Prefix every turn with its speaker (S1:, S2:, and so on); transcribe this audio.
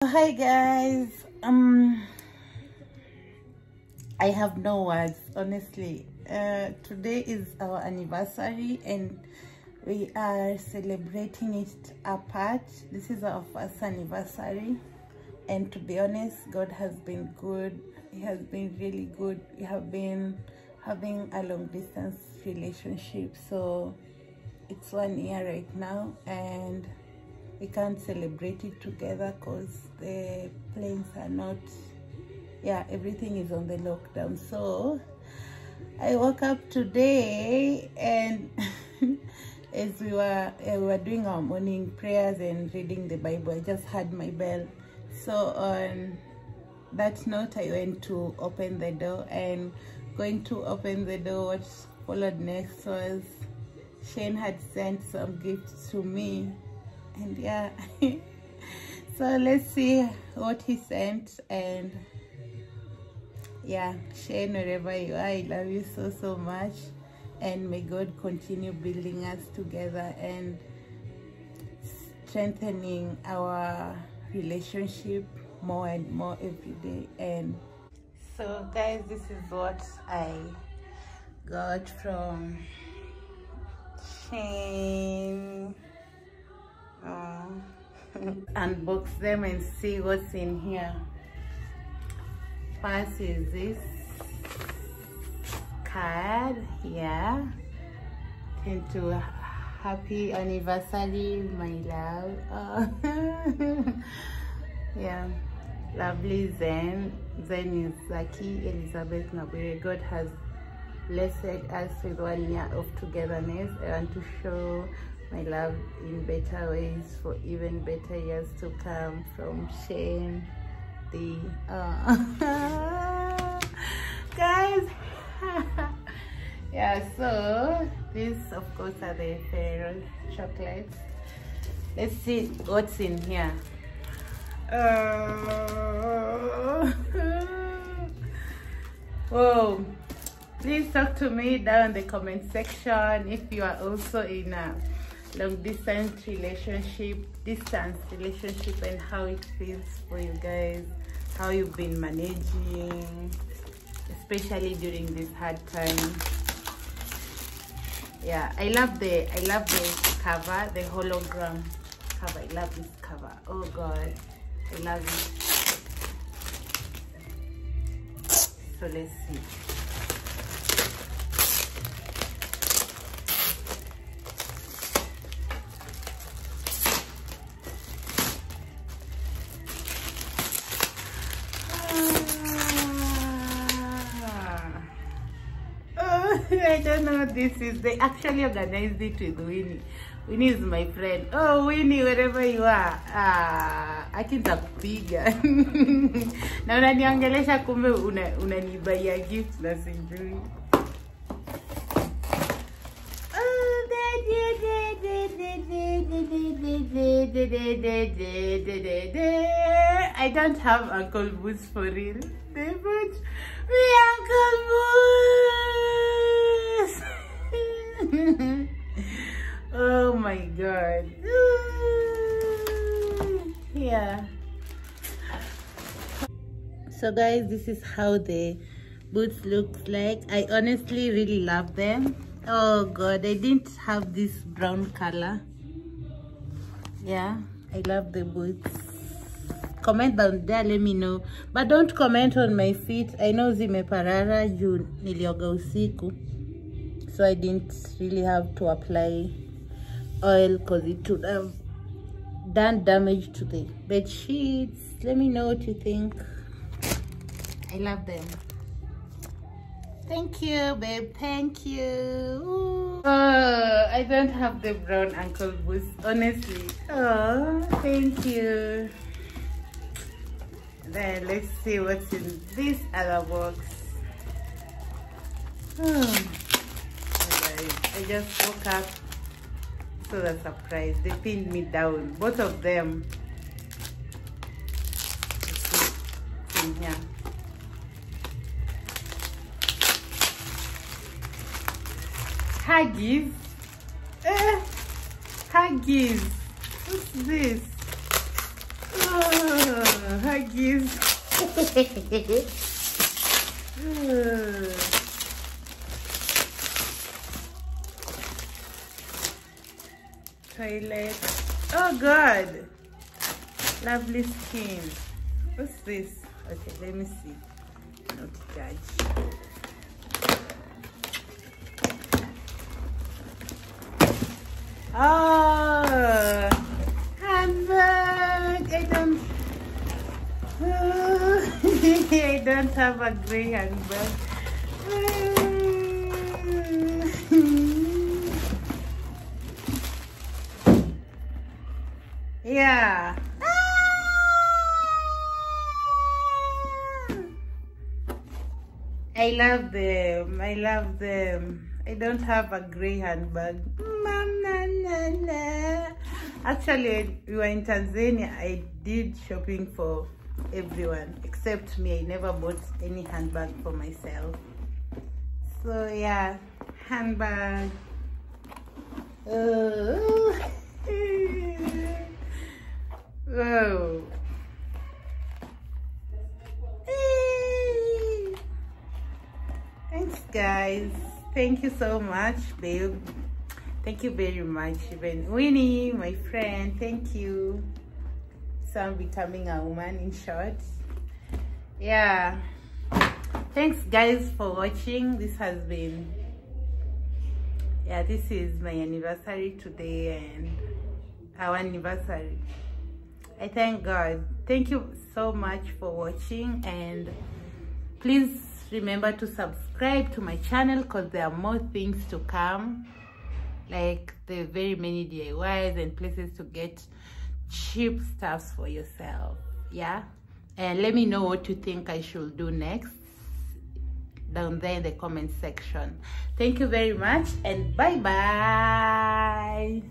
S1: Hi guys, I have no words, honestly. Today is our anniversary and we are celebrating it apart. This is our first anniversary, and to be honest, God has been good. He has been really good. We have been having a long distance relationship, so it's 1 year right now, and we can't celebrate it together because the planes are not, everything is on the lockdown. So I woke up today and as we were doing our morning prayers and reading the Bible, I just heard my bell. So on that note, I went to open the door, and going to open the door, what followed next was Shane had sent some gifts to me. And so let's see what he sent. And Shane, wherever you are, I love you so much, and may God continue building us together and strengthening our relationship more and more every day. And so guys, this is what I got from Shane. Unbox them and see what's in here. First is this card here, into happy anniversary, my love. Lovely Zen is Zaki Elizabeth Nabire. God has blessed us with 1 year of togetherness. I want to show my love in better ways for even better years to come, from Shane the guys. So these of course are the Ferrero chocolates. Let's see what's in here. Whoa, please talk to me down in the comment section if you are also in a long distance relationship, and how it feels for you guys, how you've been managing, especially during this hard time. I love the cover, the hologram cover. I love this cover. Oh God, I love it. So let's see. I don't know what this is. They actually organized it with Winnie. Winnie is my friend. Oh, Winnie, wherever you are. Akitakupiga. Na unaniongelesha kumbe unanibaia gift na sijui. I don't have Uncle Boots for real. They put me Uncle Boots. Oh my God. So guys, this is how the boots looks like. I honestly really love them. Oh God, I didn't have this brown color. I love the boots. Comment down there, let me know, but don't comment on my feet. I know zimeparara juu nilioga usiku, so I didn't really have to apply oil because it would have done damage to the bed sheets. Let me know what you think. I love them. Thank you, babe. Thank you. I don't have the brown Uncle Boots, honestly. Oh, thank you. Then let's see what's in this other box. I just woke up, so the surprise. They pinned me down, both of them. It's in here. Huggies. Huggies. What's this? Oh. Toilet. Oh God, lovely skin. What's this? Okay, let me see. Not to judge. Oh, handbag. I don't have a gray handbag. Yeah. I love them. I love them. I don't have a gray handbag. Actually, we were in Tanzania. I did shopping for everyone except me. I never bought any handbag for myself. So yeah, handbag. Oh. Whoa. Thanks guys. Thank you so much, babe. Thank you very much. Even Winnie, my friend, thank you. So I'm becoming a woman, in short. Yeah. Thanks guys for watching. This has been, yeah, this is my anniversary today and our anniversary. I thank God. Thank you so much for watching, and please remember to subscribe to my channel because there are more things to come, like there are very many DIYs and places to get cheap stuff for yourself. Yeah, and let me know what you think I should do next down there in the comment section. Thank you very much, and bye bye.